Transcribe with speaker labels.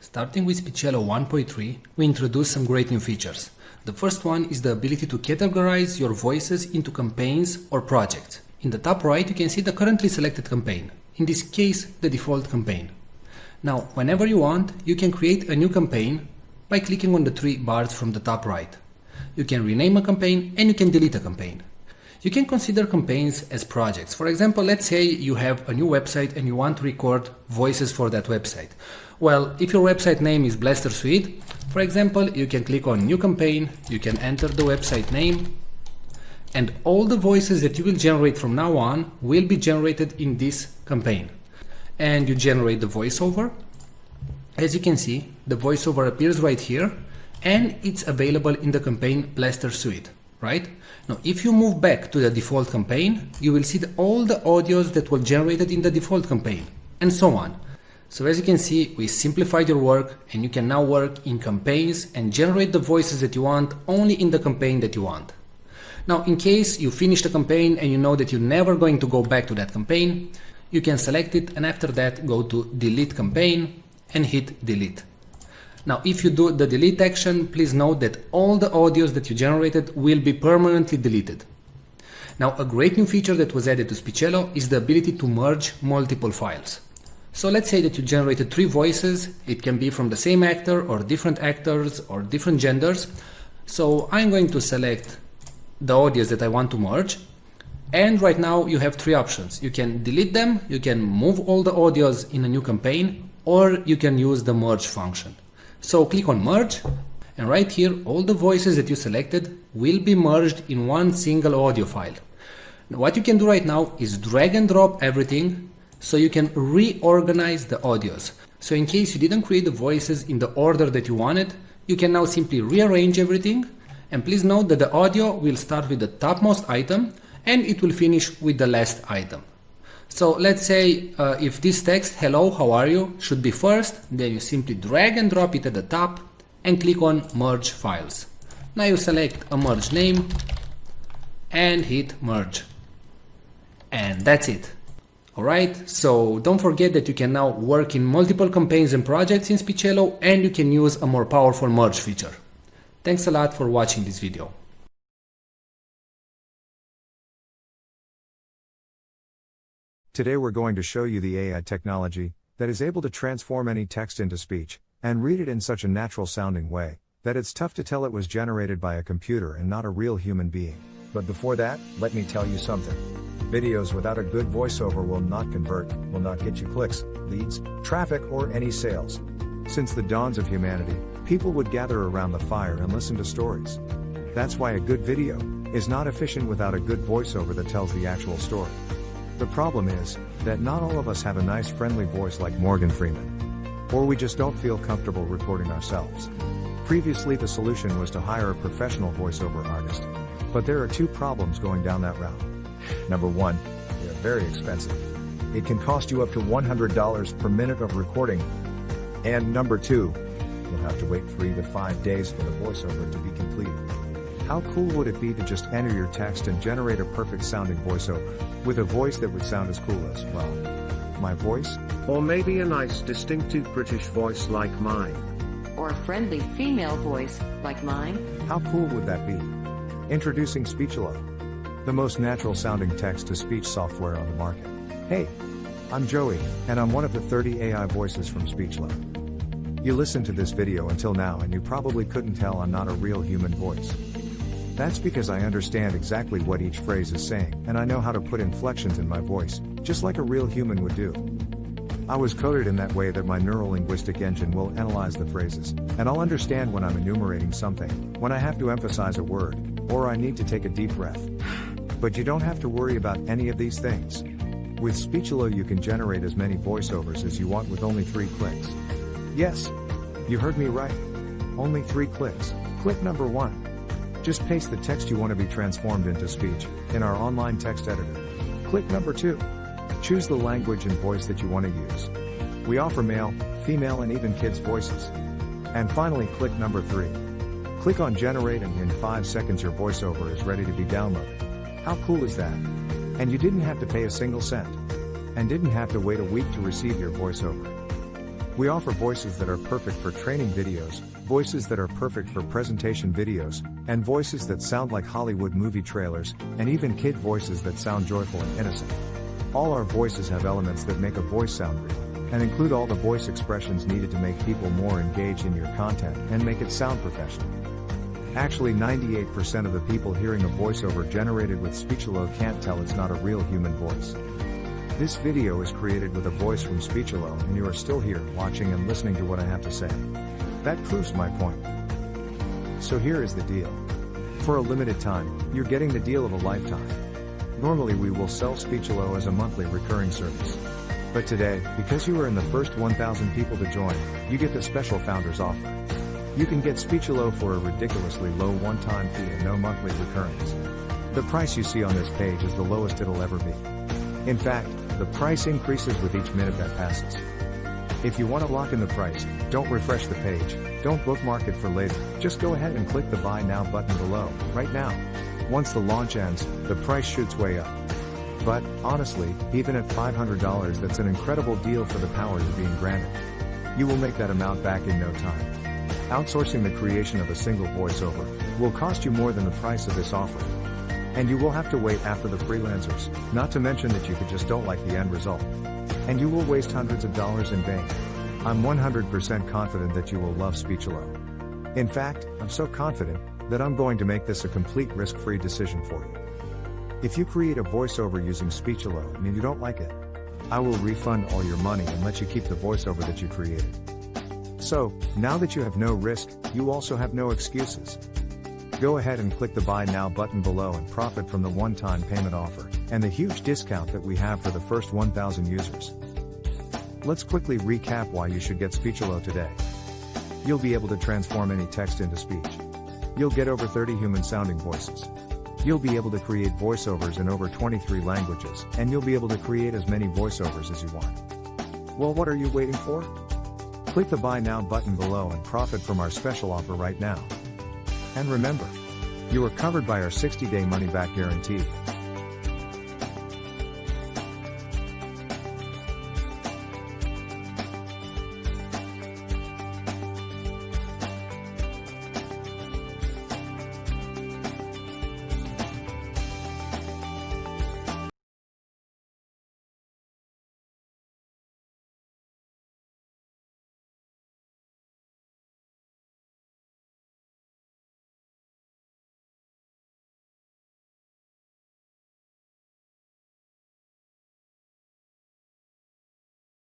Speaker 1: Starting with Speechelo 1.3, we introduced some great new features. The first one is the ability to categorize your voices into campaigns or projects. In the top right, you can see the currently selected campaign. In this case, the default campaign. Now, whenever you want, you can create a new campaign by clicking on the three bars from the top right. You can rename a campaign and you can delete a campaign. You can consider campaigns as projects. For example, let's say you have a new website and you want to record voices for that website. Well, if your website name is Blaster Suite, for example, you can click on New Campaign, you can enter the website name, and all the voices that you will generate from now on will be generated in this campaign. And you generate the voiceover. As you can see, the voiceover appears right here, and it's available in the campaign Blaster Suite, right? Now, if you move back to the default campaign, you will see all the audios that were generated in the default campaign, and so on. So as you can see, we simplified your work, and you can now work in campaigns and generate the voices that you want only in the campaign that you want. Now, in case you finish the campaign and you know that you're never going to go back to that campaign, you can select it and after that go to Delete Campaign and hit Delete. Now, if you do the delete action, please note that all the audios that you generated will be permanently deleted. Now, a great new feature that was added to Speechelo is the ability to merge multiple files. So let's say that you generated 3 voices. It can be from the same actor or different actors or different genders. So I'm going to select the audios that I want to merge. And right now you have 3 options. You can delete them, you can move all the audios in a new campaign, or you can use the merge function. So click on merge, and right here all the voices that you selected will be merged in one single audio file. Now, what you can do right now is drag and drop everything so you can reorganize the audios. So in case you didn't create the voices in the order that you wanted, you can now simply rearrange everything. And please note that the audio will start with the topmost item and it will finish with the last item. So let's say if this text, hello, how are you, should be first, then you simply drag and drop it at the top and click on merge files. Now you select a merge name and hit merge. And that's it. Alright, so don't forget that you can now work in multiple campaigns and projects in Speechelo, and you can use a more powerful merge feature. Thanks a lot for watching this video.
Speaker 2: Today we're going to show you the AI technology that is able to transform any text into speech and read it in such a natural sounding way that it's tough to tell it was generated by a computer and not a real human being. But before that, let me tell you something. Videos without a good voiceover will not convert, will not get you clicks, leads, traffic, or any sales. Since the dawns of humanity, people would gather around the fire and listen to stories. That's why a good video is not efficient without a good voiceover that tells the actual story. The problem is that not all of us have a nice friendly voice like Morgan Freeman. Or we just don't feel comfortable recording ourselves. Previously the solution was to hire a professional voiceover artist. But there are 2 problems going down that route. Number 1, they are very expensive. It can cost you up to $100 per minute of recording. And number 2, you'll have to wait 3 to 5 days for the voiceover to be completed. How cool would it be to just enter your text and generate a perfect sounding voiceover, with a voice that would sound as cool as, well, my voice?
Speaker 3: Or maybe a nice distinctive British voice like mine.
Speaker 4: Or a friendly female voice like mine?
Speaker 2: How cool would that be? Introducing Speechelo, the most natural sounding text-to-speech software on the market. Hey, I'm Joey, and I'm one of the 30 AI voices from Speechelo. You listened to this video until now and you probably couldn't tell I'm not a real human voice. That's because I understand exactly what each phrase is saying, and I know how to put inflections in my voice, just like a real human would do. I was coded in that way that my neuro-linguistic engine will analyze the phrases, and I'll understand when I'm enumerating something, when I have to emphasize a word, or I need to take a deep breath. But you don't have to worry about any of these things. With Speechelo you can generate as many voiceovers as you want with only 3 clicks. Yes, you heard me right. Only 3 clicks. Click number 1. Just paste the text you want to be transformed into speech in our online text editor. Click number 2. Choose the language and voice that you want to use. We offer male, female, and even kids' voices. And finally, click number 3. Click on generate and in 5 seconds your voiceover is ready to be downloaded. How cool is that? And you didn't have to pay a single cent. And didn't have to wait a week to receive your voiceover. We offer voices that are perfect for training videos, voices that are perfect for presentation videos, and voices that sound like Hollywood movie trailers, and even kid voices that sound joyful and innocent. All our voices have elements that make a voice sound real, and include all the voice expressions needed to make people more engaged in your content and make it sound professional. Actually, 98% of the people hearing a voiceover generated with Speechelo can't tell it's not a real human voice. This video is created with a voice from Speechelo, and you are still here, watching and listening to what I have to say. That proves my point. So here is the deal. For a limited time, you're getting the deal of a lifetime. Normally we will sell Speechelo as a monthly recurring service. But today, because you are in the first 1,000 people to join, you get the special founders offer. You can get Speechelo for a ridiculously low one-time fee and no monthly recurrings. The price you see on this page is the lowest it'll ever be. In fact, the price increases with each minute that passes. If you want to lock in the price, don't refresh the page, don't bookmark it for later, just go ahead and click the Buy Now button below, right now. Once the launch ends, the price shoots way up. But, honestly, even at $500 that's an incredible deal for the power you're being granted. You will make that amount back in no time. Outsourcing the creation of a single voiceover will cost you more than the price of this offer. And you will have to wait after the freelancers, not to mention that you just don't like the end result. And you will waste hundreds of dollars in vain. I'm 100% confident that you will love Speechelo. In fact, I'm so confident that I'm going to make this a complete risk-free decision for you. If you create a voiceover using Speechelo and you don't like it, I will refund all your money and let you keep the voiceover that you created. So, now that you have no risk, you also have no excuses. Go ahead and click the Buy Now button below and profit from the one-time payment offer, and the huge discount that we have for the first 1,000 users. Let's quickly recap why you should get Speechelo today. You'll be able to transform any text into speech. You'll get over 30 human-sounding voices. You'll be able to create voiceovers in over 23 languages, and you'll be able to create as many voiceovers as you want. Well, what are you waiting for? Click the Buy Now button below and profit from our special offer right now. And remember, you are covered by our 60-day money-back guarantee.